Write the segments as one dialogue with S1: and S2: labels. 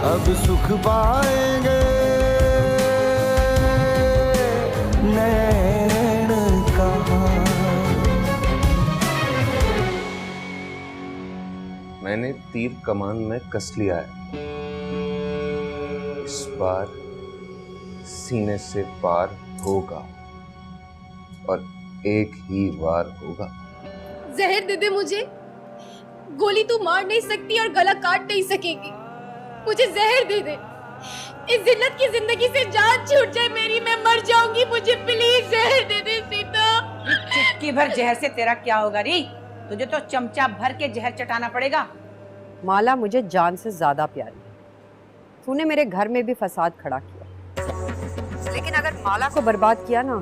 S1: अब सुख पाएंगे नैन कहाँ।
S2: मैंने तीर कमान में कस लिया है, इस बार सीने से पार होगा और एक ही वार होगा।
S3: जहर दे दे मुझे, गोली तू मार नहीं सकती और गला काट नहीं सकेगी। मुझे जहर दे दे, इस जिल्लत की जिंदगी से जान छूट जाए मेरी, मैं मर जाऊंगी। मुझे प्लीज जहर दे दे सीता।
S4: चुटकी भर जहर से तेरा क्या होगा री? तुझे तो चमचा भर के जहर चटाना पड़ेगा।
S5: माला मुझे जान से ज्यादा प्यारी है। तूने मेरे घर में भी फसाद खड़ा किया, लेकिन अगर माला को बर्बाद किया ना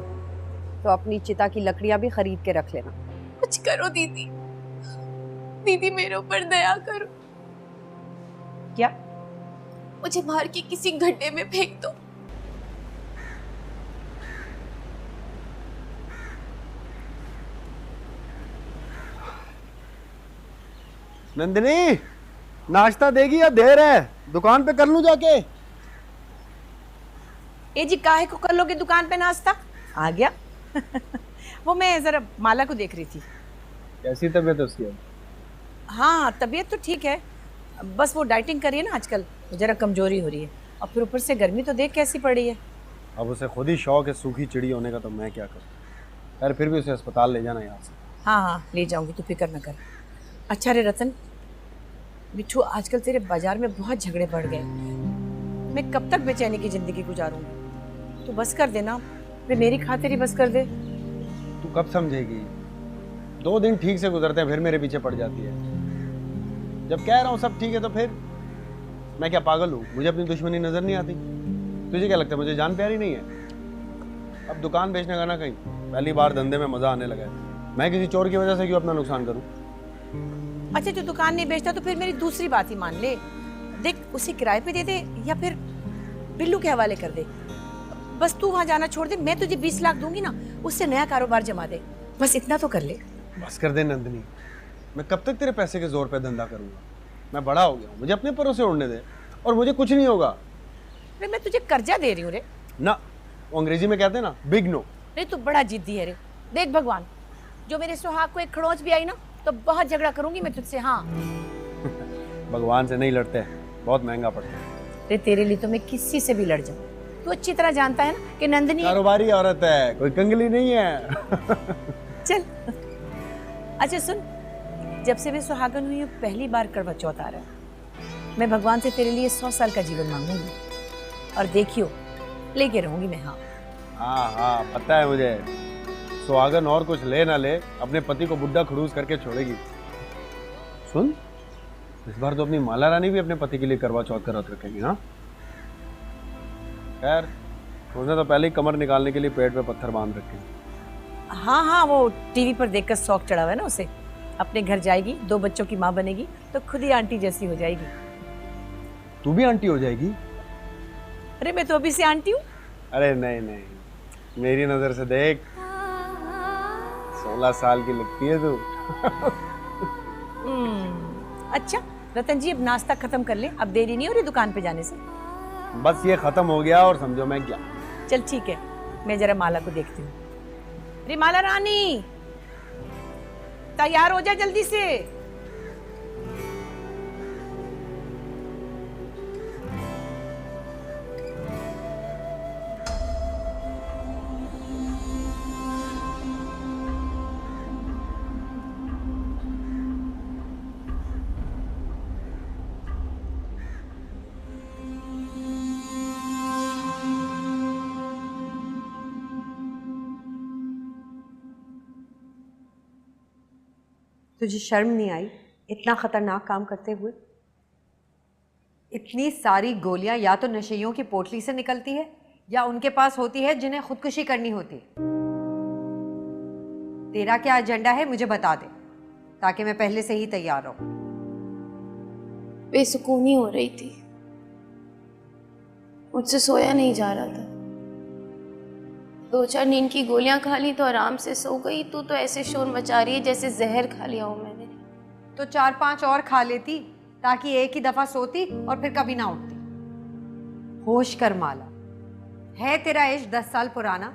S5: तो अपनी चिता की लकड़ियां भी खरीद के रख लेना।
S3: कुछ करो दीदी, दीदी मेरे ऊपर दया करो।
S4: क्या?
S3: मुझे मार के किसी गड्ढे में फेंक दो।
S6: नंदिनी, नाश्ता देगी या देर है? दुकान पे कर लूं जाके?
S4: ए जी, काहे को कर लोगे दुकान पे नाश्ता? आ गया। वो मैं जरा माला को देख रही थी।
S6: कैसी तबीयत है उसकी?
S4: हाँ, तबीयत तो ठीक है, बस वो डाइटिंग कर रही है ना आजकल, जरा कमजोरी हो रही है। और फिर ऊपर से गर्मी तो देख कैसी पड़ी है।
S6: अब उसे खुद ही शौक है सूखी चिड़ी होने का, तो मैं क्या करूं? यार फिर भी उसे अस्पताल ले जाना यहाँ से।
S4: हाँ हाँ, ले जाऊंगी, तू फिक्र न कर। अच्छा रे रतन, बिट्ठू आजकल तेरे बाजार में बहुत झगड़े बढ़ गए। मैं कब तक बेचैनी की जिंदगी गुजारूंगी? तू बस कर देना, वे मेरी खातिर ही बस कर दे।
S6: तू कब समझेगी? 2 दिन ठीक से गुजरते हैं फिर मेरे पीछे पड़ जाती है। जब कह रहा हूँ सब ठीक है तो फिर मैं क्या पागल हूँ? मुझे अपनी दुश्मनी नजर नहीं आती? तुझे क्या लगता है मुझे जान प्यारी नहीं है? अब दुकान बेचने का ना, कहीं पहली बार धंधे में मजा आने लगा है। मैं किसी चोर की वजह से क्यों अपना नुकसान करूँ?
S4: अच्छा, जो दुकान नहीं बेचता तो फिर मेरी दूसरी बात ही मान ले। देख, उसे किराए पे दे दे या फिर बिल्लू के हवाले कर दे। बस तू वहां जाना छोड़ दे, मैं तुझे 20 लाख दूंगी ना, उससे नया कारोबार जमा दे। बस इतना तो कर ले।
S6: बस कर दे नंदिनी, मैं कब तक तेरे पैसे के जोर पे धंधा करूंगा? मैं बड़ा हो गया हूँ, मुझे अपने परों से उड़ने दे और मुझे कुछ नहीं होगा।
S4: अरे मैं तुझे कर्जा दे रही हूँ रे।
S6: ना, वो अंग्रेजी में कहते हैं ना, बिग नो।
S4: अरे तू बड़ा जिद्दी है रे। देख भगवान, जो मेरे सुहाग को एक खड़ोंच भी आई ना तो बहुत झगड़ा करूंगी मैं तुझसे। हाँ।
S6: भगवान से नहीं लड़ते, बहुत महंगा पड़ता है।
S4: अरे तेरे लिए तो मैं किसी से भी लड़ जाऊं। तू अच्छी तरह जानता है ना कि नंदिनी
S6: कारोबारी औरत है, कोई कंगली नहीं है।
S4: चल। अच्छा सुन, जब से मैं सुहागन हुई हूँ पहली बार करवा चौथ आ रहा है। मैं भगवान से तेरे लिए 100 साल का जीवन मांगूंगी और देखियो लेके रहूंगी मैं। हाँ
S6: हाँ हाँ, पता है मुझे। सुहागन और कुछ ले ना ले, अपने पति को बुड्ढा खड़ूस करके छोड़ेगी। सुन, इस बार तो अपनी माला रानी भी अपने पति के लिए करवा चौथ का व्रत रखेगी। हाँ खैर, उसने तो पहले ही कमर निकालने के लिए पेट पे पत्थर बांध रखे।
S4: हाँ हाँ, वो टीवी पर देखकर शौक चढ़ा हुआ है ना उसे। अपने घर जाएगी, 2 बच्चों की माँ बनेगी तो खुद ही आंटी जैसी हो जाएगी।
S6: तू भी आंटी हो जाएगी?
S4: अरे मैं तो अभी से आंटी हूँ।
S6: अरे नहीं नहीं, मेरी नजर से देख, 16 साल की लगती है तू।
S4: अच्छा रतन जी, अब नाश्ता खत्म कर ले, अब देरी नहीं हो रही दुकान पे जाने से।
S6: बस ये खत्म हो गया और समझो मैं क्या।
S4: चल ठीक है, मैं जरा माला को देखती हूँ। अरे माला रानी, तैयार हो जा जल्दी से।
S5: तुझे शर्म नहीं आई इतना खतरनाक काम करते हुए? इतनी सारी गोलियां या तो नशेइयों की पोटली से निकलती है या उनके पास होती है जिन्हें खुदकुशी करनी होती है। तेरा क्या एजेंडा है मुझे बता दे, ताकि मैं पहले से ही तैयार रहूं।
S3: बेसुकूनी हो रही थी, मुझसे सोया नहीं जा रहा था। 2-4 नींद की गोलियां खा ली तो आराम से सो गई। तू तो ऐसे शोर मचा रही है जैसे जहर खा लिया हो मैंने।
S5: तो 4-5 और खा लेती ताकि एक ही दफा सोती और फिर कभी ना उठती। होश कर माला, है तेरा इश्क 10 साल पुराना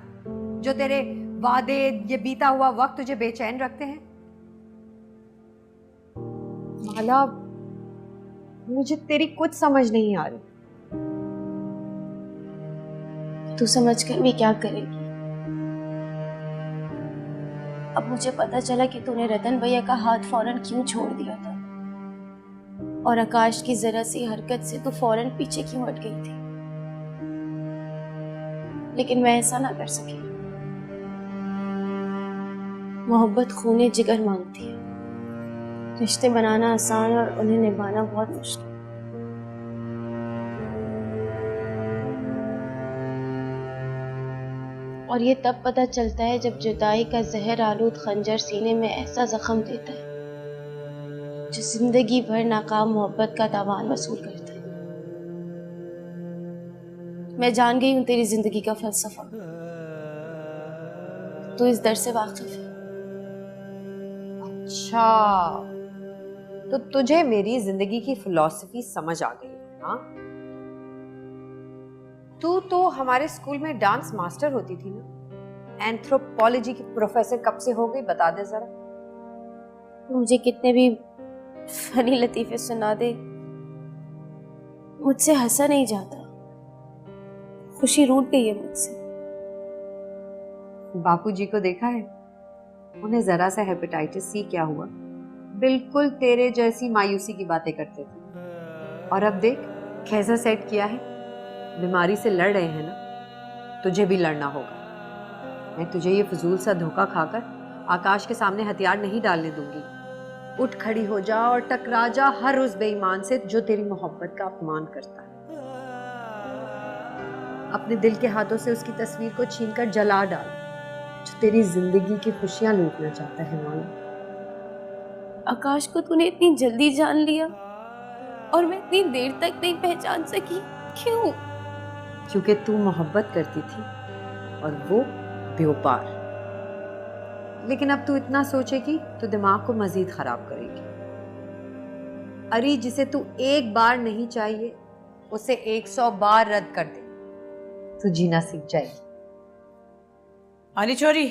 S5: जो तेरे वादे, ये बीता हुआ वक्त तुझे बेचैन रखते हैं? माला, मुझे तेरी कुछ समझ नहीं आ रही।
S3: तू समझ कर भी क्या करेगी? अब मुझे पता चला कि तूने रतन भैया का हाथ फौरन क्यों छोड़ दिया था, और आकाश की जरा सी हरकत से तू फौरन पीछे क्यों हट गई थी। लेकिन मैं ऐसा ना कर सकी। मोहब्बत खूने जिगर मांगती है। रिश्ते बनाना आसान और उन्हें निभाना बहुत मुश्किल। और ये तब पता चलता है जब जुदाई का जहर आलूद खंजर सीने में ऐसा जख्म देता है जो जिंदगी भर नाकाम मोहब्बत का तावान वसूल करता है। मैं जान गई हूं तेरी जिंदगी का फलसफा। तू इस दर से वाकिफ है।
S5: अच्छा, तो तुझे मेरी जिंदगी की फिलॉसफी समझ आ गई, हाँ? तू तो हमारे स्कूल में डांस मास्टर होती थी ना। एंथ्रोपोलॉजी की प्रोफेसर कब से हो गई, बता दे जरा।
S3: मुझे कितने भी फनी लतीफे सुना दे, मुझसे हंसा नहीं जाता। खुशी रूठ गई है मुझसे।
S5: बापूजी को देखा है? उन्हें जरा सा हेपेटाइटिस सी क्या हुआ, बिल्कुल तेरे जैसी मायूसी की बातें करते थे। और अब देख कैसा सेट किया है। बीमारी से लड़ रहे हैं ना, तुझे भी लड़ना होगा। मैं तुझे ये फजूल सा धोखा खाकर आकाश के सामने हथियार नहीं डालने दूंगी। उठ खड़ी हो जा और टकरा जा हर उस बेईमान से जो तेरी मोहब्बत का अपमान करता है। अपने दिल के हाथों से उसकी तस्वीर को छीनकर जला डाल जो तेरी जिंदगी की खुशियां लूटना चाहता है। माला,
S3: आकाश को तूने इतनी जल्दी जान लिया और मैं इतनी देर तक नहीं पहचान सकी। क्यों?
S5: क्योंकि तू मोहब्बत करती थी और वो बेवपार। लेकिन अब तू इतना सोचेगी तो दिमाग को मजीद खराब करेगी। अरे जिसे तू एक बार नहीं चाहिए उसे 100 बार रद्द कर दे, तू जीना सीख जाएगी।
S4: आनी छोरी,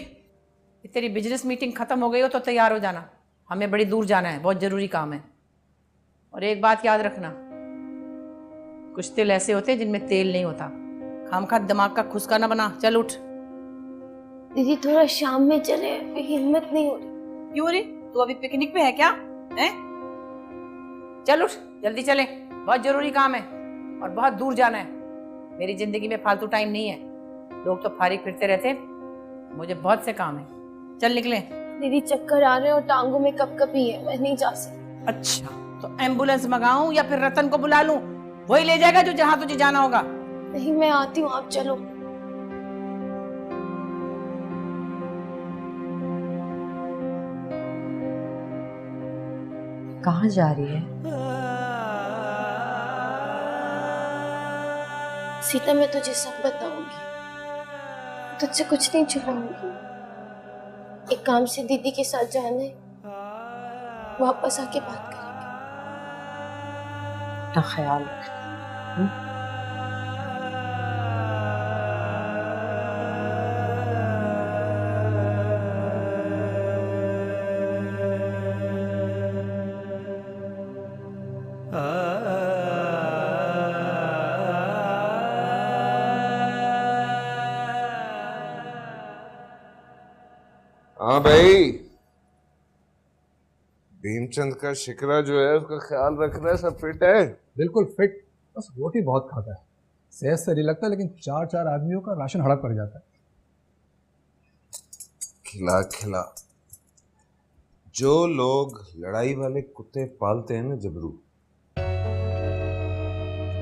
S4: तेरी बिजनेस मीटिंग खत्म हो गई हो तो तैयार हो जाना, हमें बड़ी दूर जाना है, बहुत जरूरी काम है। और एक बात याद रखना, कुछ तिल ऐसे होते हैं जिनमें तेल नहीं होता। खामखा दिमाग का खुशका ना बना। चल उठ।
S3: दीदी थोड़ा शाम में चले, हिम्मत नहीं हो रही।
S4: क्यों रे, तू अभी पिकनिक पे है क्या? हैं? चल उठ, जल्दी चले, बहुत जरूरी काम है और बहुत दूर जाना है। मेरी जिंदगी में फालतू टाइम नहीं है। लोग तो फारिग फिरते रहते हैं, मुझे बहुत से काम है। चल निकले।
S3: दीदी चक्कर आ रहे हैं और टांगों में कपकपी है, मैं नहीं जा सकती।
S4: अच्छा, तो एम्बुलेंस मंगाऊं या फिर रतन को बुला लूं? वही ले जाएगा जो जहां तुझे जाना होगा।
S3: नहीं, मैं आती हूँ, आप चलो।
S5: कहाँ जा रही है?
S3: सीता, मैं तुझे सब बताऊंगी, तुझसे कुछ नहीं छुपाऊंगी। एक काम से दीदी के साथ जाना है, वापस आके बात करेंगे।
S5: अपना ख्याल रखना।
S2: हाँ भाई, भीमचंद का शिकरा जो है उसका ख्याल रख रहा है, सब फिट है?
S7: बिल्कुल फिट, बस रोटी बहुत खाता है। सेहत से नहीं लगता, लेकिन 4-4 आदमियों का राशन हड़प पड़ जाता है।
S2: खिला खिला। जो लोग लड़ाई वाले कुत्ते पालते हैं ना जबरू,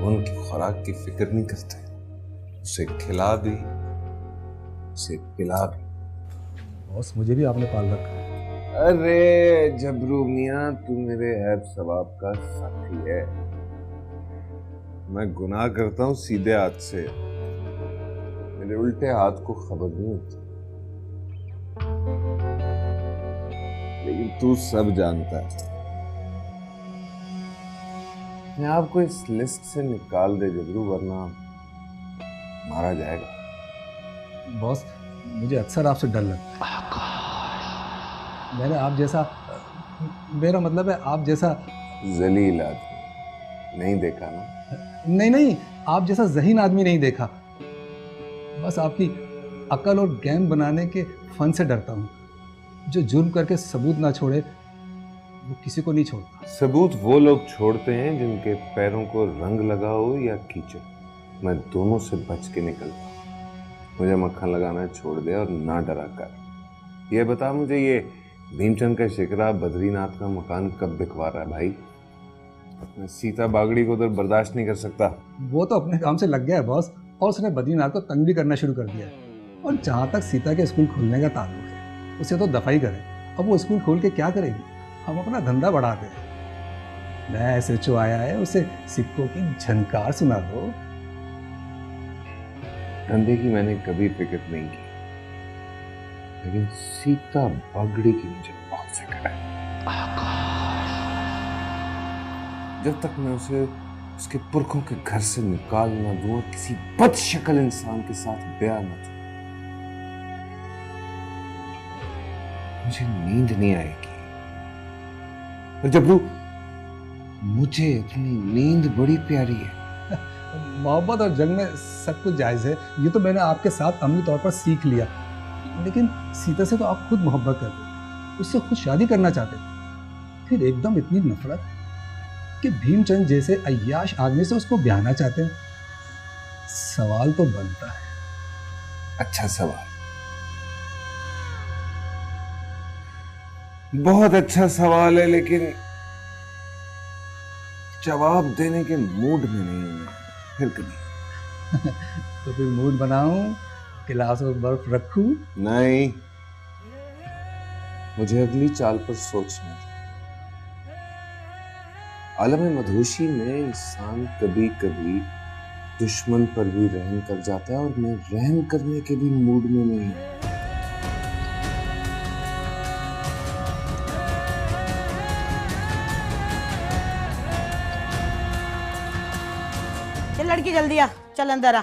S2: उनकी खुराक की फिक्र नहीं करते। उसे खिला भी, उसे पिला भी।
S7: बॉस, मुझे भी आपने पाल रखा है।
S2: अरे जबरू मियाँ, तू मेरे ऐब सवाब का साथी है। मैं गुनाह करता हूँ सीधे हाथ से, मेरे उल्टे हाथ को खबर नहीं होती। लेकिन तू सब जानता है। मैं आपको इस लिस्ट से निकाल दे जबरू, वरना मारा जाएगा।
S7: बॉस, मुझे अक्सर आपसे डर लगता है। मैंने आप जैसा, मेरा मतलब है आप जैसा
S2: जलील आदमी नहीं देखा ना।
S7: नहीं, आप जैसा ज़हीन आदमी नहीं देखा। बस आपकी अकल और गैंग बनाने के फन से डरता हूँ। जो जुर्म करके सबूत ना छोड़े वो किसी को नहीं छोड़ता।
S2: सबूत वो लोग छोड़ते हैं जिनके पैरों को रंग लगा हो या कीचड़। मैं दोनों से बच के निकलता हूँ। मुझे मक्खन लगाना छोड़ दे और ना डरा कर। ये बता मुझे, ये भीमचंद का शिकरा बद्रीनाथ का मकान कब बिकवा रहा है भाई? मैं सीता बागड़ी को उधर बर्दाश्त नहीं कर सकता।
S7: वो तो अपने काम से लग गया है बॉस, और उसने बद्रीनाथ को तंग भी करना शुरू कर दिया है। और जहाँ तक सीता के स्कूल खोलने का ताल्लुक है, उसे तो दफाई करे। अब वो स्कूल खोल के क्या करेगी? हम अपना धंधा बढ़ाते हैं। नया SHO आया है, उसे सिक्कों की झनकार सुना दो।
S2: धंधे की मैंने कभी फिक्र नहीं की, लेकिन सीता बागड़ी की मुझे बहुत फिक्र है। जब तक मैं उसे उसके पुरखों के घर से निकाल ना दूं और किसी बदशक्ल इंसान के साथ ब्याह न दूं, मुझे नींद नहीं आएगी। और जबरू, मुझे अपनी नींद बड़ी प्यारी है।
S7: मोहब्बत और जंग में सब कुछ जायज है, ये तो मैंने आपके साथ अमली तौर पर सीख लिया। लेकिन सीता से तो आप खुद मोहब्बत करते थे, उससे खुद शादी करना चाहते थे, फिर एकदम इतनी नफरत कि भीमचंद जैसे अय्याश आदमी से उसको ब्याहना चाहते हैं। सवाल तो बनता है।
S2: अच्छा सवाल, बहुत अच्छा सवाल है, लेकिन जवाब देने के मूड में नहीं हूं मैं। फिर कभी
S7: तो फिर मूड बनाऊं, गिलास में बर्फ रखूं?
S2: नहीं, मुझे अगली चाल पर सोचना था। आलम मधोशी में इंसान कभी कभी दुश्मन पर भी रहम कर जाता है, और मैं रहम करने के भी मूड में नहीं हूं।
S4: चल लड़की जल्दी आ, चल अंदर आ।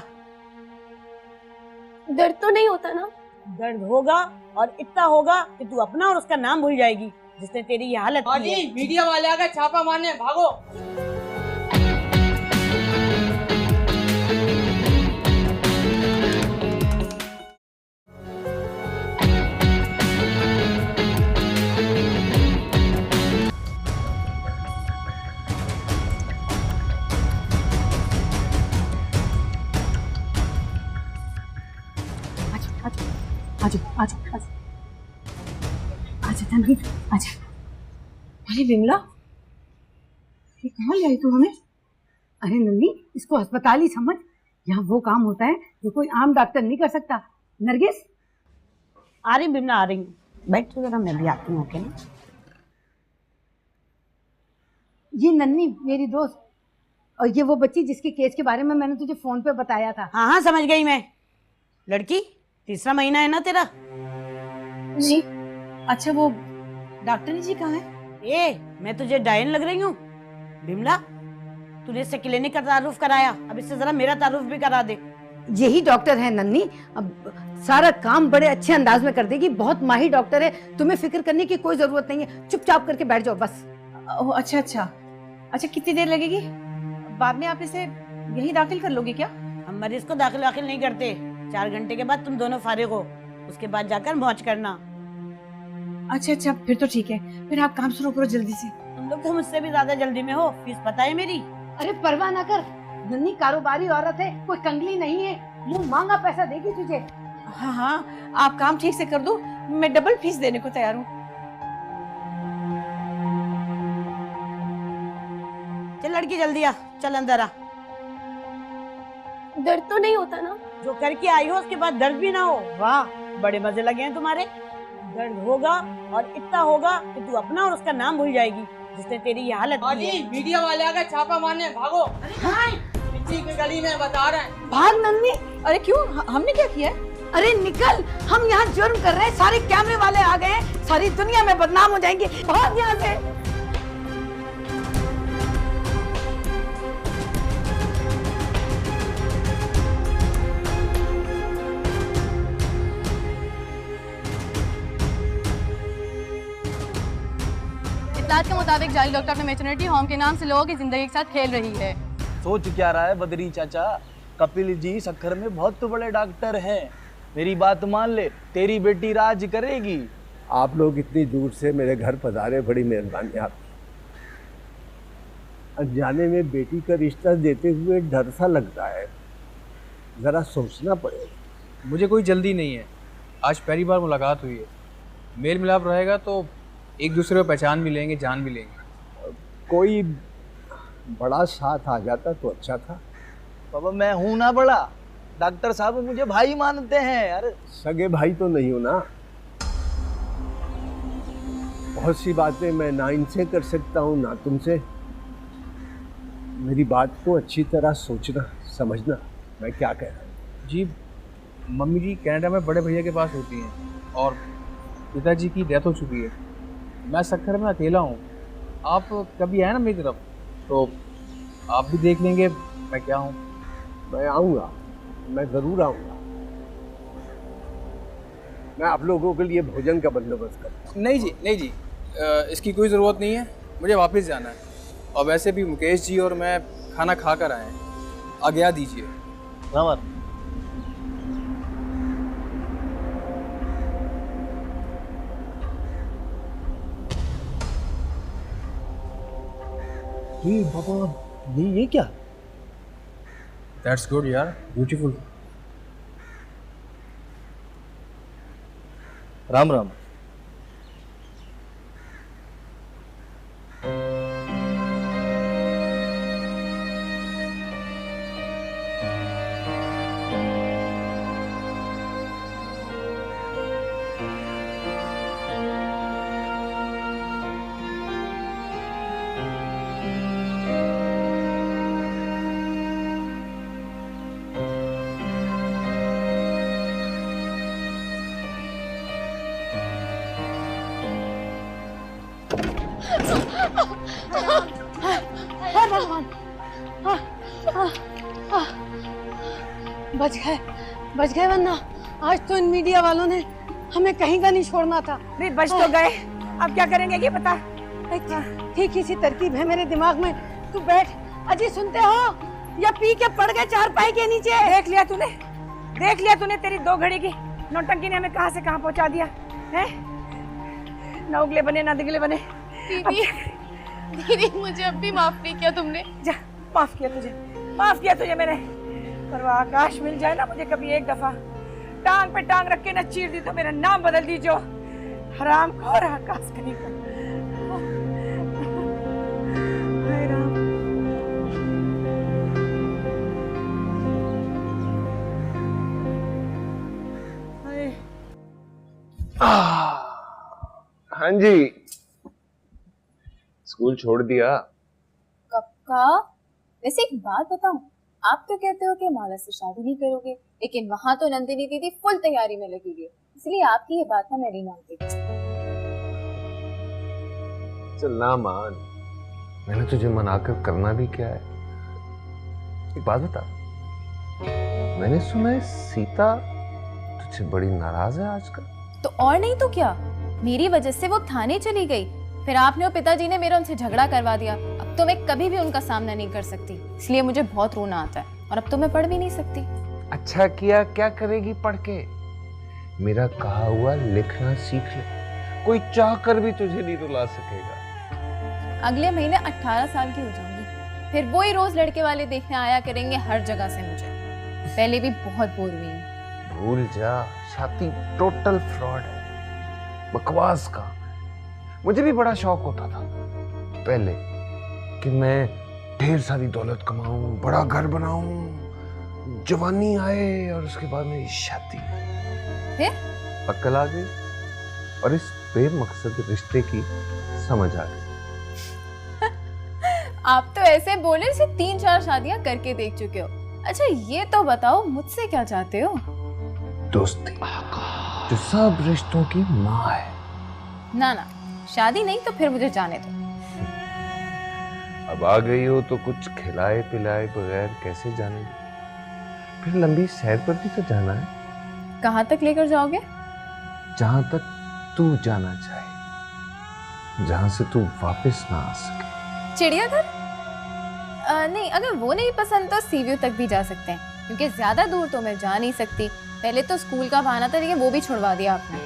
S3: दर्द तो नहीं होता ना?
S4: दर्द होगा, और इतना होगा कि तू अपना और उसका नाम भूल जाएगी जिसने तेरी ये हालत की है।
S8: मीडिया वाले आ गए छापा मारने, भागो।
S4: अरे विमला, ये कहाँ ले आई तू हमें?
S9: अरे नंदी, इसको अस्पताल ही समझ। यहाँ वो काम होता है जो कोई आम डॉक्टर नहीं कर सकता। नरगिस,
S4: आ रही विमला, आ रही हूँ। बैठ तो जरा, मैं भी आती हूँ। ओके ना?
S9: ये नन्नी मेरी दोस्त, और ये वो बच्ची जिसके केस के बारे में मैंने तुझे फोन पे बताया था।
S4: हाँ हाँ, समझ गई मैं। लड़की, तीसरा महीना है ना तेरा?
S3: नहीं। अच्छा, वो डॉक्टर जी कहाँ है?
S4: ए, मैं तुझे डायन लग रही हूँ? विमला, तूने इससे क्लिनिक का तारुफ कराया, अब इससे जरा मेरा तारुफ भी करा दे।
S9: यही डॉक्टर है नन्नी, अब सारा काम बड़े अच्छे अंदाज में कर देगी। बहुत माहिर डॉक्टर है, तुम्हें फिक्र करने की कोई जरूरत नहीं है। चुपचाप करके बैठ जाओ बस।
S3: अच्छा अच्छा अच्छा, कितनी देर लगेगी? बाद में आप इसे यही दाखिल कर लोगे क्या?
S4: हम मरीज को दाखिल नहीं करते। 4 घंटे के बाद तुम दोनों फारिग हो, उसके बाद जाकर मौज करना।
S3: अच्छा अच्छा, फिर तो ठीक है। फिर आप काम शुरू करो जल्दी से।
S4: तुम लोग तो मुझसे भी ज्यादा जल्दी में हो, फीस पता है मेरी।
S9: अरे परवाह ना कर, नन्नी कारोबारी औरत है, कोई कंगली नहीं है, मुंह मांगा पैसा देगी तुझे।
S3: हाँ हाँ, आप काम ठीक से कर दो, मैं डबल फीस देने को तैयार हूँ।
S4: चल लड़की जल्दी आ, चल अंदर आ।
S3: दर्द तो नहीं होता ना?
S4: जो करके आई हो उसके बाद दर्द भी ना हो। वाह, बड़े मजे लगे हैं तुम्हारे। दर्द होगा, और इतना होगा कि तू अपना और उसका नाम भूल जाएगी जिसने तेरी ये हालत की है।
S8: मीडिया वाले आ गए छापा मारने, भागो। पीछे की गली में बता रहे हैं।
S9: भाग नन्नी।
S3: अरे क्यों, हमने क्या किया है?
S9: अरे निकल, हम यहाँ जुर्म कर रहे हैं, सारे कैमरे वाले आ गए हैं, सारी दुनिया में बदनाम हो जाएंगे। भाग यहाँ से।
S10: तहकीकात के मुताबिक जाली डॉक्टर अपने मैटरनिटी होम के नाम से लोगों की जिंदगी के साथ खेल रही है।
S11: सोच क्या रहा है बदरी चाचा? कपिल जी सक्खर में बहुत बड़े डॉक्टर हैं। मेरी बात मान ले, तेरी बेटी राज करेगी।
S12: आप लोग इतनी दूर से मेरे घर पधारे, बड़ी मेहरबानी आपकी। अनजाने में बेटी का रिश्ता देते हुए डर सा लगता है, जरा सोचना पड़ेगा।
S13: मुझे कोई जल्दी नहीं है, आज पहली बार मुलाकात हुई है। मेल मिलाप रहेगा तो एक दूसरे को पहचान भी लेंगे, जान भी लेंगे।
S12: कोई बड़ा साथ आ जाता तो अच्छा था।
S11: बाबा मैं हूं ना बड़ा, डॉक्टर साहब मुझे भाई मानते हैं। अरे
S12: सगे भाई तो नहीं हो ना। बहुत सी बातें मैं ना इनसे कर सकता हूँ ना तुमसे। मेरी बात को अच्छी तरह सोचना समझना, मैं क्या कह रहा हूँ।
S13: जी मम्मी जी कनाडा में बड़े भैया के पास होती हैं और पिताजी की डेथ हो चुकी है। मैं सक्खर में अकेला हूँ। आप कभी आए ना मेरी तरफ तो आप भी देख लेंगे मैं क्या हूँ।
S12: मैं आऊँगा, मैं ज़रूर आऊँगा। मैं आप लोगों के लिए भोजन का बंदोबस्त करूँगा।
S13: नहीं जी, नहीं जी, इसकी कोई ज़रूरत नहीं है, मुझे वापस जाना है। और वैसे भी मुकेश जी और मैं खाना खा कर आए हैं, आज्ञा दीजिए।
S11: बाबा ये क्या?
S13: दैट्स गुड यार, ब्यूटीफुल।
S11: राम राम।
S9: बच गए वरना आज तो इन मीडिया वालों ने हमें कहीं का नहीं छोड़ना था।
S4: नहीं बच तो गए, अब क्या करेंगे ये बता।
S9: ठीक सी तरकीब है मेरे दिमाग में। तू बैठ। अजी सुनते हो या पी के पड़ गए चारपाई के नीचे?
S4: देख लिया तूने तेरी 2 घड़ी की नौटंकी ने हमें कहां से कहां पहुंचा दिया है। ना उगले बने ना दिगले बने।
S3: दीदी मुझे अब भी माफ नहीं किया तुमने।
S4: जा, माफ किया तुझे मैंने। पर वो आकाश मिल जाए ना मुझे कभी एक दफा, टांग पे टांग रख के ना चीर दी तो मेरा नाम बदल दी, जो हरामखोर आकाश कहीं का। हाय राम।
S2: हाँ जी, स्कूल छोड़ दिया।
S3: कब का? वैसे एक बात बताऊं, आप तो कहते हो कि माला से शादी नहीं करोगे, लेकिन वहां तो नंदिनी दीदी फुल तैयारी में लगी हुई है, इसलिए आपकी ये बात ना मैं नहीं मानती।
S2: चल ना मान, मैंने तुझे मनाकर करना भी क्या है। एक बात बता, मैंने सुना है सीता तुझसे बड़ी नाराज है आजकल।
S3: तो और नहीं तो क्या, मेरी वजह से वो थाने चली गई, फिर आपने और पिताजी ने मेरा उनसे झगड़ा करवा दिया। अब तो मैं कभी भी उनका सामना नहीं कर सकती, इसलिए मुझे बहुत रोना आता है और अब तो मैं पढ़ भी नहीं सकती।
S2: अच्छा किया, क्या करेगी पढ़ के? मेरा कहा हुआ लिखना सीख ले, कोई चाह कर भी तुझे नहीं रुला सकेगा।
S3: अगले महीने 18 साल की हो जाऊंगी, फिर वो ही रोज लड़के वाले देखने आया करेंगे हर जगह से मुझे। पहले भी बहुत बोर हुई हूँ।
S2: भूल जा, शादी टोटल फ्रॉड है, बकवास का। मुझे भी बड़ा शौक होता था पहले कि मैं ढेर सारी दौलत कमाऊं, बड़ा घर बनाऊं, जवानी आए और उसके बाद मेरी शादी। अक्ल आ गई और इस बेमकसद रिश्ते की समझ आ गई।
S3: आप तो ऐसे बोले जैसे 3-4 शादियां करके देख चुके हो। अच्छा ये तो बताओ, मुझसे क्या चाहते हो?
S2: दोस्ती, जो सब रिश्तों की माँ है।
S3: ना ना, शादी नहीं तो फिर मुझे जाने दो।
S2: अब आ गई हो तो कुछ खिलाए पिलाए बगैर कैसे जाने? फिर लंबी सैर पर भी तो जाना है।
S3: कहाँ तक लेकर जाओगे?
S2: जहां तक तू जाना चाहे। जहां से तू वापस ना आ सके।
S3: चिड़ियाघर? नहीं, अगर वो नहीं पसंद तो सी व्यू तक भी जा सकते हैं, क्योंकि ज्यादा दूर तो मैं जा नहीं सकती। पहले तो स्कूल का बहाना था, लेकिन वो भी छुड़वा दिया आपने।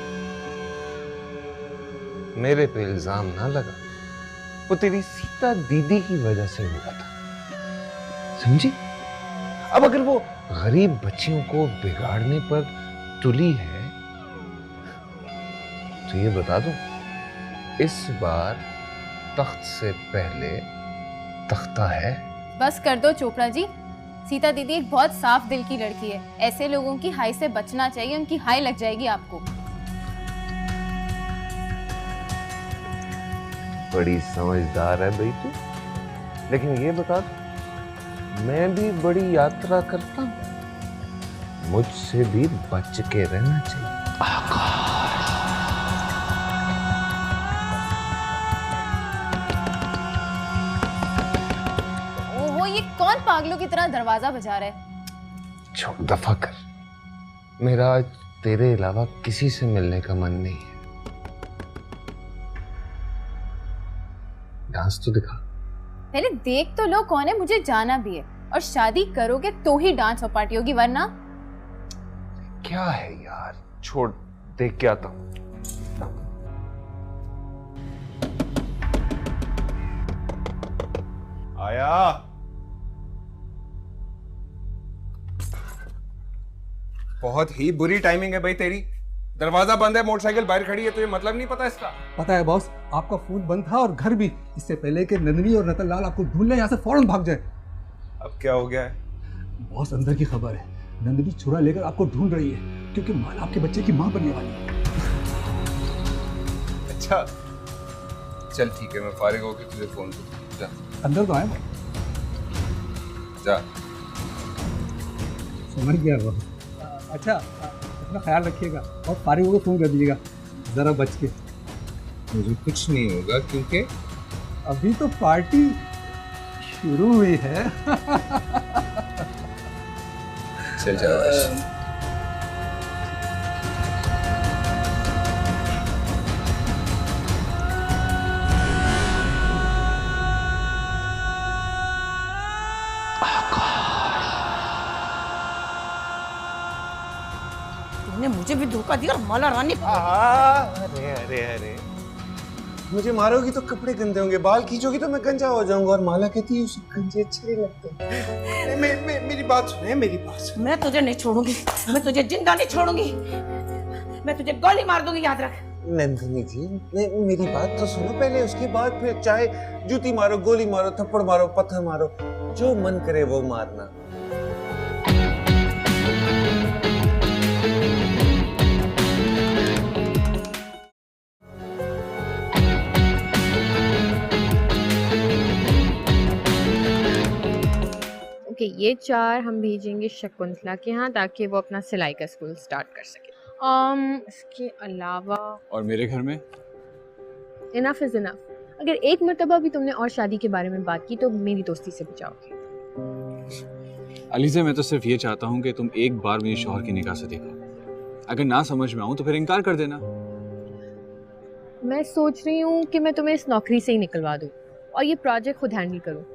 S2: मेरे पे इल्जाम ना लगा, वो तेरी सीता दीदी की वजह से हुआ था, समझी? अब अगर वो गरीब बच्चियों को बिगाड़ने पर तुली है तो ये बता दो, इस बार तख्त से पहले तख्ता है?
S3: बस कर दो चोपड़ा जी, सीता दीदी एक बहुत साफ दिल की लड़की है। ऐसे लोगों की हाई से बचना चाहिए, उनकी हाई लग जाएगी आपको।
S2: बड़ी समझदार है भाई तू, लेकिन ये बता दो, मैं भी बड़ी यात्रा करता हूं, मुझसे भी बच के रहना चाहिए।
S3: ओहो, ये कौन पागलों की तरह दरवाजा बजा रहा है?
S2: छोड़, दफा कर। मेरा आज तेरे अलावा किसी से मिलने का मन नहीं है। डांस तो दिखा।
S3: पहले देख तो लो कौन है, मुझे जाना भी है। और शादी करोगे तो ही डांस और पार्टी होगी, वरना
S2: क्या है यार, छोड़, देख के आता हूं।
S14: आया। बहुत ही बुरी टाइमिंग है भाई तेरी। दरवाजा बंद है, मोटरसाइकिल बाहर खड़ी है, तो ये मतलब नहीं पता इसका?
S7: पता है बॉस, आपका फोन बंद था और घर भी, इससे पहले कि नंदनी और रतन लाल आपको ढूंढ ले यहाँ से फौरन भाग जाए।
S14: अब क्या हो गया है?
S7: बॉस, अंदर की खबर है, नंदनी छुरा लेकर आपको ढूंढ रही है, क्योंकि माला आपके बच्चे की मां बनने वाली है।
S14: अच्छा चल ठीक है, मैं फारिग होकर तुझे फोन करूँ। जा
S7: अंदर तो आए,
S14: जा।
S7: समझ गया बॉस। अच्छा, अपना ख्याल रखिएगा और फारिग होकर फोन कर दीजिएगा, जरा बच के।
S2: मुझे कुछ नहीं होगा, क्योंकि
S7: अभी तो पार्टी शुरू हुई है।
S14: चल जाओ।
S4: तुमने मुझे भी धोखा दिया और माला रानी।
S14: अरे अरे अरे, मुझे मारोगी तो कपड़े गंदे होंगे, बाल खींचोगी तो मैं गंजा हो जाऊंगा, और माला कहती है उसे गंजे अच्छे नहीं लगते। मेरी बात सुने, मेरी बात सुन।
S4: मैं तुझे नहीं छोड़ूंगी, मैं तुझे जिंदा नहीं छोड़ूंगी, मैं तुझे गोली मार दूंगी, याद रख।
S14: नंदिनी जी, मेरी बात तो सुनो पहले, उसके बाद फिर चाहे जूती मारो, गोली मारो, थप्पड़ मारो, पत्थर मारो, जो मन करे वो मारना।
S15: ये 4 हम भेजेंगे शकुंतला के यहाँ, ताकि वो अपना सिलाई का स्कूल स्टार्ट कर सके। इसके अलावा
S13: और मेरे घर में
S15: इनफ इज इनफ। अगर एक मर्तबा भी तुमने और शादी के बारे में बात की तो मेरी दोस्ती से बचाओगे।
S13: अलीज़ा, मैं तो सिर्फ ये चाहता हूँ कि तुम एक बार मुझे शौहर की निगाह से देखो। अगर ना समझ में आऊँ तो फिर इनकार कर देना।
S15: मैं सोच रही हूँ कि मैं तुम्हें इस नौकरी से ही निकलवा दूँ और ये प्रोजेक्ट खुद हैंडल करूँ।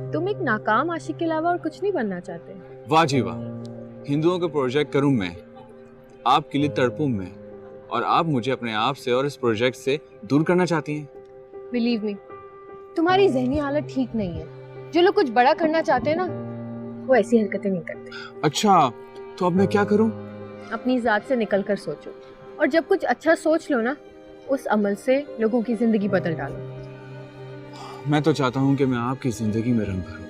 S15: तुम एक नाकाम आशिक के अलावा और कुछ नहीं बनना चाहते?
S13: वाह जी वाह, हिंदुओं का प्रोजेक्ट करूँ मैं, आपके लिए तड़पूं मैं, और आप मुझे अपने आप से और इस प्रोजेक्ट से दूर करना चाहती हैं।
S15: बिलीव मी, तुम्हारी जहनी हालत ठीक नहीं है। जो लोग कुछ बड़ा करना चाहते हैं ना, वो ऐसी हरकतें नहीं करते।
S13: अच्छा, तो अब मैं क्या करूं?
S15: अपनी जात से निकल कर सोचो, और जब कुछ अच्छा सोच लो ना, उस अमल से लोगों की जिंदगी बदल डालो।
S13: मैं तो चाहता हूं कि मैं आपकी जिंदगी में रंग भरूं,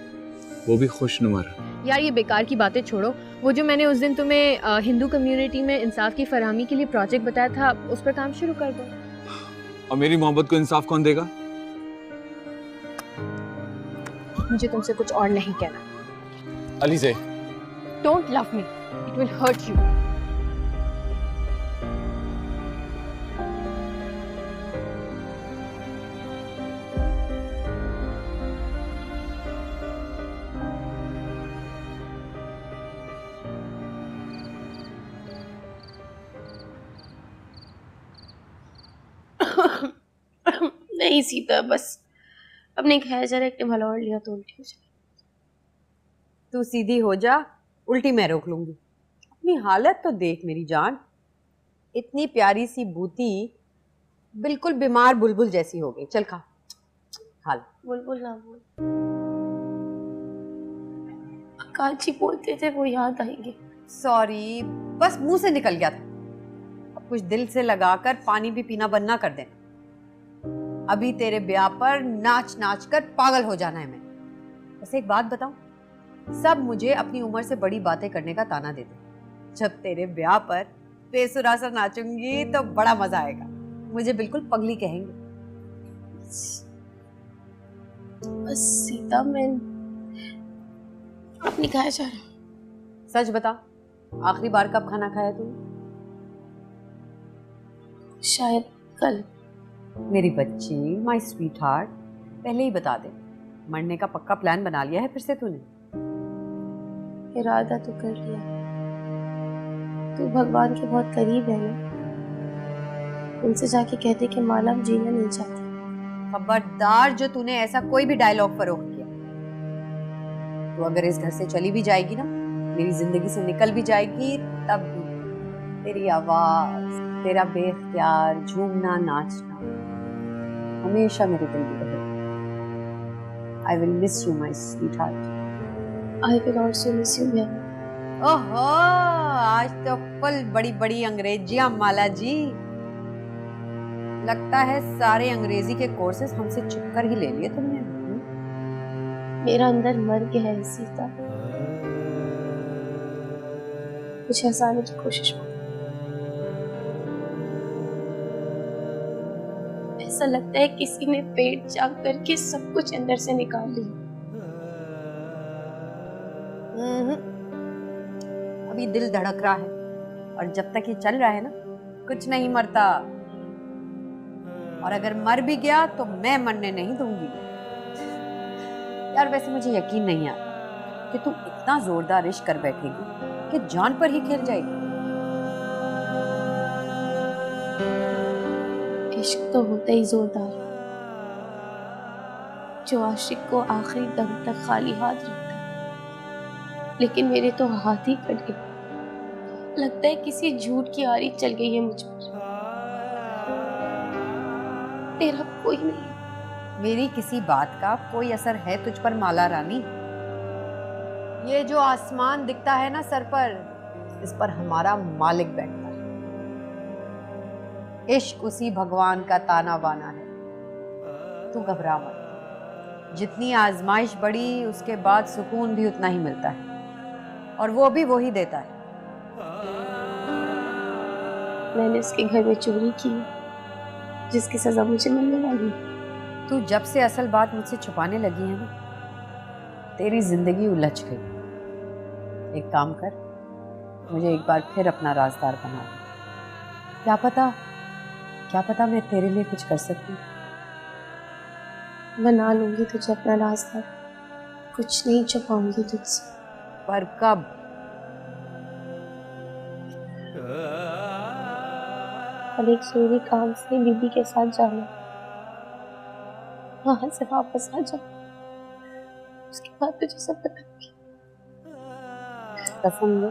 S13: वो भी खुशनुमा रंग।
S15: यार, ये बेकार की बातें छोड़ो। वो जो मैंने उस दिन तुम्हें हिंदू कम्युनिटी में इंसाफ की फरहमी के लिए प्रोजेक्ट बताया था, उस पर काम शुरू कर दो।
S13: और मेरी मोहब्बत को इंसाफ कौन देगा?
S15: मुझे तुमसे कुछ और नहीं कहना।
S13: Aliza,
S15: don't love me, it will hurt you.
S3: नहीं सीता, बस अपने खाया जा रहा एक टिमला और लिया तो उल्टी हो जाए।
S5: तू सीधी हो जा, उल्टी मैं रोक लूंगी। अपनी हालत तो देख मेरी जान, इतनी प्यारी सी बूती बिल्कुल बीमार बुलबुल जैसी हो गई। चल खा, हाल
S3: बुलबुल ना बोल, काची बोलते थे वो याद आएंगे।
S5: सॉरी, बस मुंह से निकल गया था। अब कुछ दिल से लगाकर पानी भी पीना बंद ना कर देना। अभी तेरे ब्याह पर नाच नाच कर पागल हो जाना है मैं। वैसे एक बात बताऊं, सब मुझे अपनी उम्र से बड़ी बातें करने का ताना देते। जब तेरे ब्याह पर बेसुरा सा नाचूंगी तो बड़ा मजा आएगा। मुझे बिल्कुल पगली कहेंगे।
S3: बस सीता, मैं अपनी खाया जा रहा।
S5: सच बता, आखिरी बार कब खाना खाया तूने?
S3: शायद कल।
S5: मेरी बच्ची, माय स्वीट हार्ट, पहले ही बता दे। मरने का पक्का प्लान बना लिया है फिर से तूने?
S3: इरादा तो कर लिया। तू भगवान के बहुत करीब है ना, उनसे जाके कहते कि माला अब जीना नहीं चाहती।
S5: खबरदार जो तूने ऐसा कोई भी डायलॉग फरोख्त किया तो अगर इस घर से चली भी जाएगी ना, मेरी जिंदगी से निकल भी जाएगी, तब भी तेरी आवाज, तेरा बेख्तियार झूमना नाचना हमेशा मेरे दिल में रहेगा। I will miss you, my sweetheart.
S3: I will also miss you, Mary.
S5: ओहो, आज तो फुल बड़ी बड़ी अंग्रेजियां माला जी। लगता है सारे अंग्रेजी के कोर्सेज हमसे छुप कर ही ले लिए तुमने।
S3: मेरा अंदर मर गया है सीता, कुछ हंसाने की कोशिश में। ऐसा लगता है किसी ने पेट चाक करके सब कुछ अंदर से निकाल लिया।
S5: अभी दिल धड़क रहा है और जब तक ये चल रहा है ना, कुछ नहीं मरता। और अगर मर भी गया तो मैं मरने नहीं दूंगी। यार वैसे मुझे यकीन नहीं आता कि तू इतना जोरदार इश्क कर बैठेगी कि जान पर ही खेल जाएगी।
S3: इश्क तो होता ही जोरदार, जो आशिक को आखिरी दम तक खाली हाथ रखता है। लेकिन मेरे तो हाथ ही कट गए। लगता है किसी झूठ की आरी चल गई है मुझ पर। तेरा कोई नहीं।
S5: मेरी किसी बात का कोई असर है तुझ पर माला रानी? ये जो आसमान दिखता है ना सर पर, इस पर हमारा मालिक बैठता है। इश्क उसी भगवान का ताना बाना है। तू घबरा मत, जितनी आजमाइश बढ़ी उसके बाद सुकून भी उतना ही मिलता है, और वो भी वही देता है।
S3: मैंने उसके घर में चोरी की, जिसकी सजा मुझे मिलने वाली।
S5: तू जब से असल बात मुझसे छुपाने लगी है ना, तेरी जिंदगी उलझ गई। एक काम कर, मुझे एक बार फिर अपना राजदार बना दे। क्या पता मैं तेरे लिए कुछ कर सकती।
S3: बना लूंगी तुझे अपना राजदार, कुछ नहीं छुपाऊंगी तुझसे।
S5: पर कब?
S3: और एक जरूरी काम से दीदी के साथ जाना, वहां से वापस आ जा, उसके बाद तुझे सब बताऊंगी।
S5: कसम दे,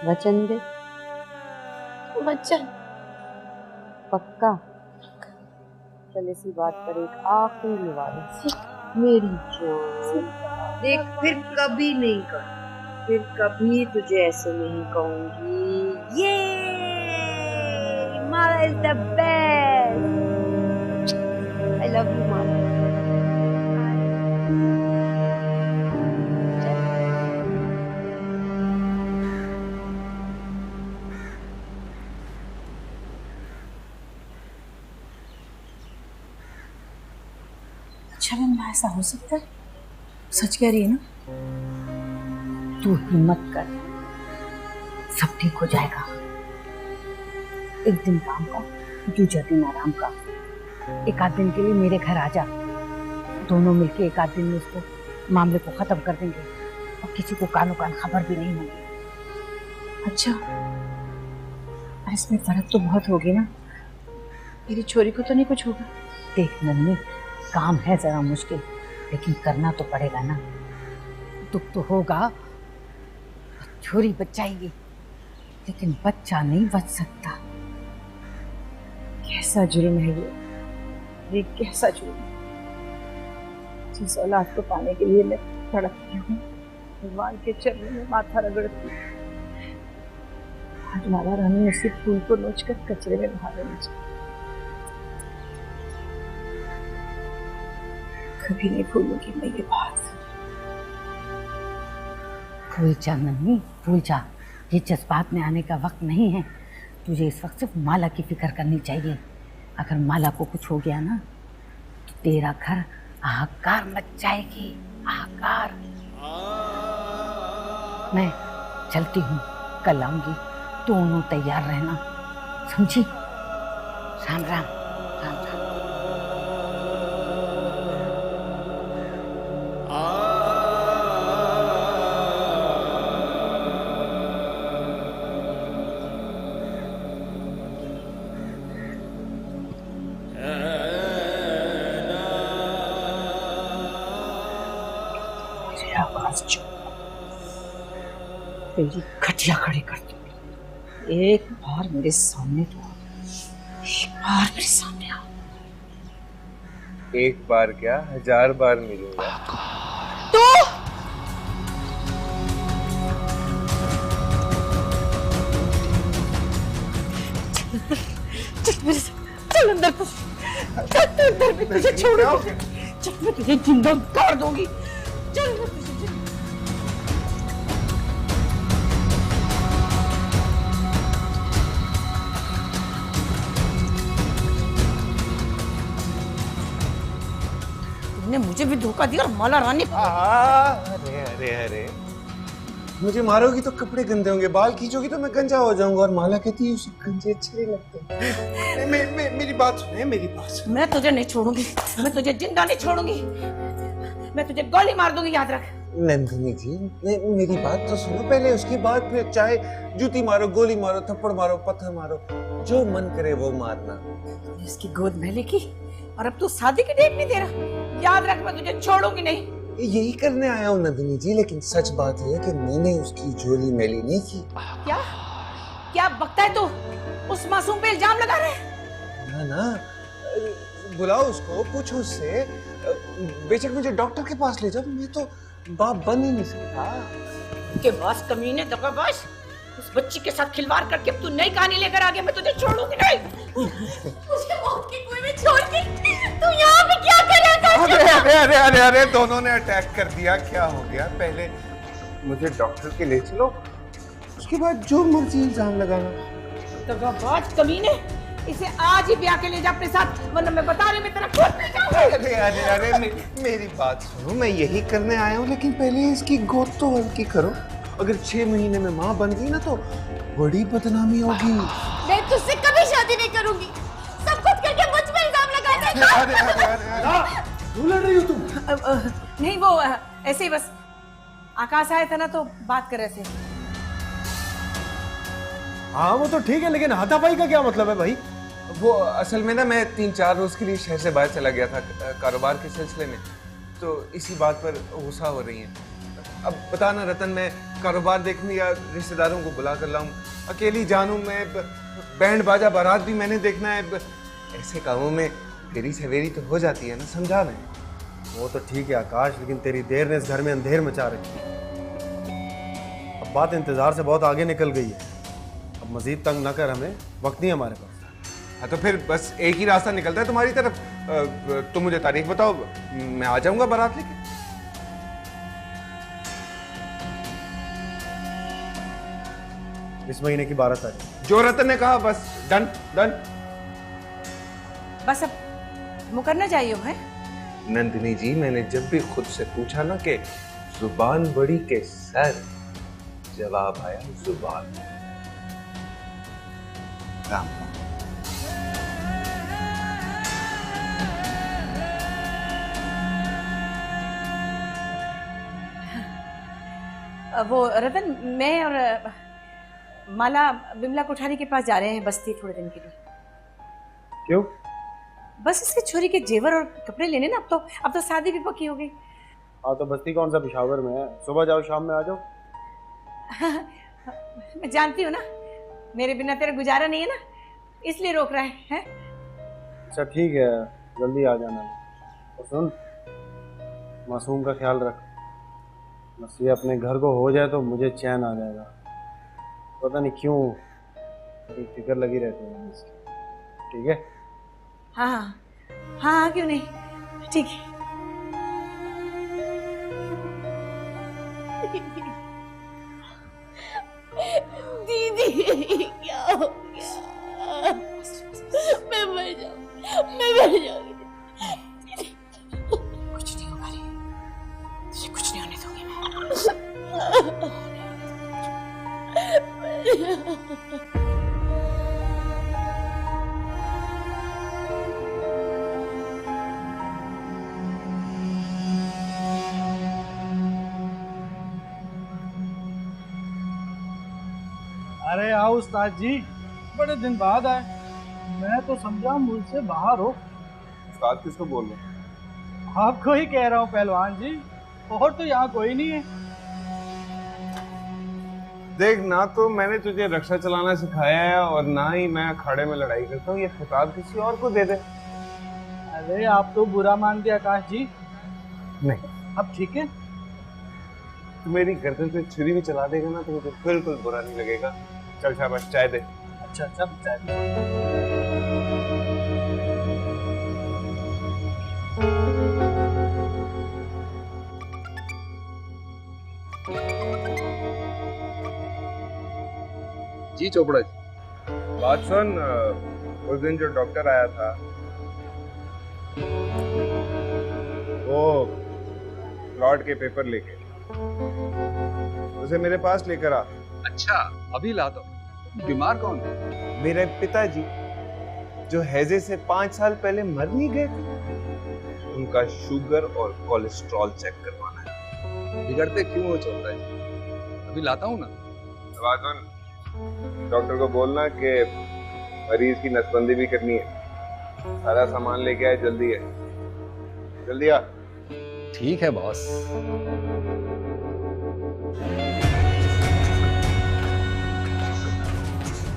S5: वचन दे।
S3: वचन
S5: पक्का? चल इसी बात पर एक आखिरी निवारण। मेरी जान देख, फिर कभी नहीं कर, फिर कभी तुझे ऐसे नहीं कहूंगी। ये Mala is the best. I love you Mala.
S4: अच्छा मैम, ऐसा हो सकता है? सच कह रही है ना? तू हिम्मत कर, सब ठीक हो जाएगा। एक दिन काम का, दूसरा दिन आराम का। एक आध दिन के लिए मेरे घर आ जा, दोनों मिलके एक आध दिन में उसको मामले को खत्म कर देंगे और किसी को कानो कान खबर भी नहीं होगी। अच्छा, इसमें फर्क तो बहुत होगी ना, मेरी छोरी को तो नहीं कुछ होगा?
S9: देख नन्ही, काम है जरा मुश्किल, लेकिन करना तो पड़ेगा ना। दुख तो होगा, छोरी बच जाएगी, लेकिन बच्चा नहीं बच सकता।
S4: कैसा जुर्म है ये कैसा जुर्म है? जिस औलाद को पाने के लिए मैं तड़पती हूँ, भगवान के चरणों में माथा रगड़ती हूँ, आज माला रानी उसी फूल को नोचकर कचरे में बहा देना चाहिए। कभी नहीं भूलूंगी मैं ये बात।
S9: भूल जा नन्ही, भूल जा। ये जज्बात में आने का वक्त नहीं है। तुझे इस वक्त सिर्फ माला की फिक्र करनी चाहिए। अगर माला को कुछ हो गया ना, तो तेरा घर हाहाकार मच जाएगी, हाहाकार। मैं चलती हूँ, कल आऊंगी, दोनों तैयार रहना, समझी? राम राम। राम राम।
S4: तेरी घटिया खड़ी कर दूंगी। एक बार मेरे सामने तो आ, एक बार मेरे सामने आ।
S2: एक बार क्या, 1000 बार मिलूंगा।
S4: तो चल मेरे साथ, चल अंदर को, चल अंदर में तुझे छोड़ूंगी, चल मैं तुझे जिंदा गाड़ दूंगी, चल मैं तुझे मुझे भी धोखा दिया और माला रानी।
S14: अरे अरे अरे, मुझे मारोगी तो कपड़े गंदे होंगे, बाल खींचोगी तो मैं गंजा हो जाऊंगा, और माला कहती है उसे गंजे अच्छे नहीं लगते। मेरी बात सुने, मेरी बात सुने।
S4: मैं तुझे नहीं छोड़ूंगी, मैं तुझे जिंदा नहीं छोड़ूंगी, मैं तुझे गोली मार दूंगी, याद रख।
S14: नंदिनी जी, मेरी बात तो सुनो पहले, उसके बाद फिर चाहे जूती मारो, गोली मारो, थप्पड़ मारो, पत्थर मारो, जो मन करे वो मारना।
S4: इसकी गोद में लेकी और अब तू शादी की डेट नहीं दे रहा। याद रख, मैं तुझे छोड़ूंगी नहीं।
S14: यही करने आया हूँ नंदिनी जी, लेकिन सच बात है कि मैंने उसकी झोली मैली नहीं की।
S4: क्या क्या बकता है तू? उस मासूम पे इल्जाम लगा रहे?
S14: ना ना, बुलाओ उसको, पूछो उससे, बेशक मुझे डॉक्टर के पास ले जाओ, मैं तो बाप बन ही नहीं सकता।
S4: के पास कमीने, दगाबाज, उस बच्ची के साथ खिलवाड़ करके तू नई कहानी लेकर आ गया। मैं तुझे छोड़ूंगी नहीं।
S3: मुझे मौत के कुएं में छोड़ के तू यहाँ पे क्या कर रहा था?
S14: अरे अरे अरे अरे अरे, दोनों ने अटैक कर दिया, क्या हो गया? पहले मुझे डॉक्टर के ले चलो, उसके बाद जो मर्जी इल्जाम लगाना।
S4: दगाबाज कमीने, इसे आज ही ब्याह के ले जा अपने साथ, वरना मैं बता रही हूँ मैं तेरा खून पी जाऊंगी।
S14: अरे अरे अरे, मेरी बात सुनो, मैं यही करने आया हूँ, लेकिन पहले इसकी गोद तो हल्की करो। अगर 6 महीने में माँ बन गई ना तो बड़ी बदनामी होगी।
S3: मैं तुझसे कभी शादी नहीं करूंगी। सब कुछ करके मुझ पे इल्जाम लगाते हैं।
S14: अरे अरे अरे, क्यों लड़ रही हो तुम?
S4: नहीं, वो ऐसे ही बस आकाश आया था ना तो बात कर रहे थे।
S6: हाँ वो तो ठीक है, लेकिन हाथापाई का क्या मतलब है भाई?
S2: वो असल में ना, मैं 3-4 रोज के लिए शहर से बाहर चला गया था कारोबार के सिलसिले में, तो इसी बात पर गुस्सा हो रही हैं। अब बता ना रतन, मैं कारोबार देखूं या रिश्तेदारों को बुला कर लाऊं? अकेली जानूं मैं, बैंड बाजा बारात भी मैंने देखना है। ऐसे कामों में देरी सवेरी तो हो जाती है ना, समझा मैं।
S6: वो तो ठीक है आकाश, लेकिन तेरी देर ने इस घर में अंधेर मचा रखी है। अब बात इंतजार से बहुत आगे निकल गई है, अब मजीद तंग ना कर हमें, वक्त नहीं हमारे पास।
S2: हाँ तो फिर बस एक ही रास्ता निकलता है तुम्हारी तरफ। तुम मुझे तारीख बताओ, मैं आ जाऊंगा बारात लेके।
S6: इस महीने की 12 तारीख।
S2: जो रतन ने कहा, बस डन डन।
S4: बस अब मुकरना चाहिए है।
S2: नंदिनी जी, मैंने जब भी खुद से पूछा ना कि जुबान बड़ी के सर, जवाब आया जुबान। राम
S4: वो रतन, मैं और माला विमला कोठारी के पास जा रहे हैं बस्ती थोड़े दिन के लिए।
S6: क्यों?
S4: बस इसके छोरी के जेवर और कपड़े लेने ना। अब तो शादी भी पक्की हो गई।
S6: हाँ तो बस्ती कौन सा पिशावर में है, सुबह जाओ शाम में आ जाओ।
S4: मैं जानती हूँ ना, मेरे बिना तेरा गुजारा नहीं है ना, इसलिए रोक रहा है?
S6: अच्छा ठीक है, जल्दी आ जाना। और सुन, मासूम का ख्याल रख, बस ये अपने घर को हो जाए तो मुझे चैन आ जाएगा। पता नहीं क्यों फिक्र लगी रहती है इसकी। ठीक है?
S4: हाँ हाँ हाँ, क्यों नहीं, ठीक है।
S3: दीदी क्या हो गया? मैं मर जाऊंगी।
S4: कुछ नहीं होगा रे, तुझे कुछ नहीं होने दूंगी मैं।
S11: अरे आओ उस्ताद जी, बड़े दिन बाद आए। मैं तो समझा मुल्क से बाहर हो।
S2: उस्ताद किसको बोल रहे हैं?
S11: आपको ही कह रहा हूँ पहलवान जी, और तो यहाँ कोई नहीं है।
S2: देख, ना तो मैंने तुझे रक्षा चलाना सिखाया है और ना ही मैं अखाड़े में लड़ाई करता हूँ। ये खिताब किसी और को दे दे।
S11: अरे आप तो बुरा मानते आकाश जी।
S2: नहीं,
S11: अब ठीक है।
S2: तू मेरी गर्दन पे छुरी भी चला देगा ना तो मुझे बिल्कुल बुरा नहीं लगेगा। चल शाबाश, चाय दे।
S11: अच्छा चाय दे।
S2: जी चोपड़ा जी, बात सुन, उस दिन जो डॉक्टर आया था वो प्लॉट के पेपर लेके, उसे मेरे पास लेकर आ।
S16: अच्छा, अभी ला दो। बीमार कौन है?
S2: मेरे पिताजी, जो हैजे से 5 साल पहले मर नहीं गए थे। उनका शुगर और कोलेस्ट्रॉल चेक करवाना है।
S16: बिगड़ते क्यों हो चोपड़ा जी? अभी लाता हूँ ना।
S2: बात सुन, डॉक्टर को बोलना कि मरीज की नसबंदी भी करनी है। सारा सामान लेके आए, जल्दी है, जल्दी आ।
S16: ठीक है बॉस।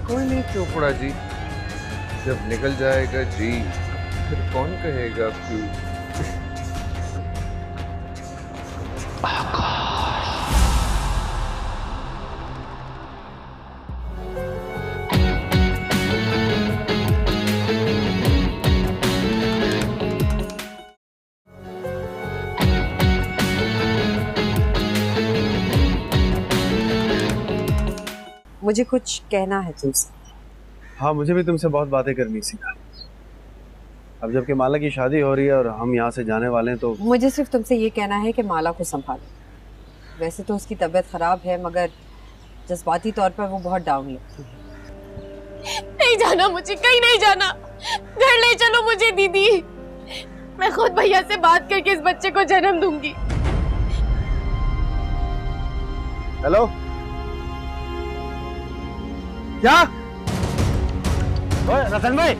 S2: कोई नहीं चोपड़ा जी, जब निकल जाएगा जी फिर कौन कहेगा क्यों।
S5: मुझे कुछ कहना है तुमसे।
S6: हाँ, मुझे भी तुमसे बहुत बातें करनी थी। अब जबकि माला की शादी हो रही है और हम यहाँ से जाने वाले हैं तो
S5: मुझे सिर्फ तुमसे ये कहना है कि माला को संभालो। वैसे तो उसकी तबीयत खराब है, मगर जज्बाती तौर पर वो बहुत डाउन लगती है।
S3: नहीं जाना मुझे, कहीं नहीं जाना। घर ले चलो मुझे दीदी। मैं खुद भैया से बात करके इस बच्चे को जन्म दूंगी।
S6: हेलो, क्या? ओए रतन भाई,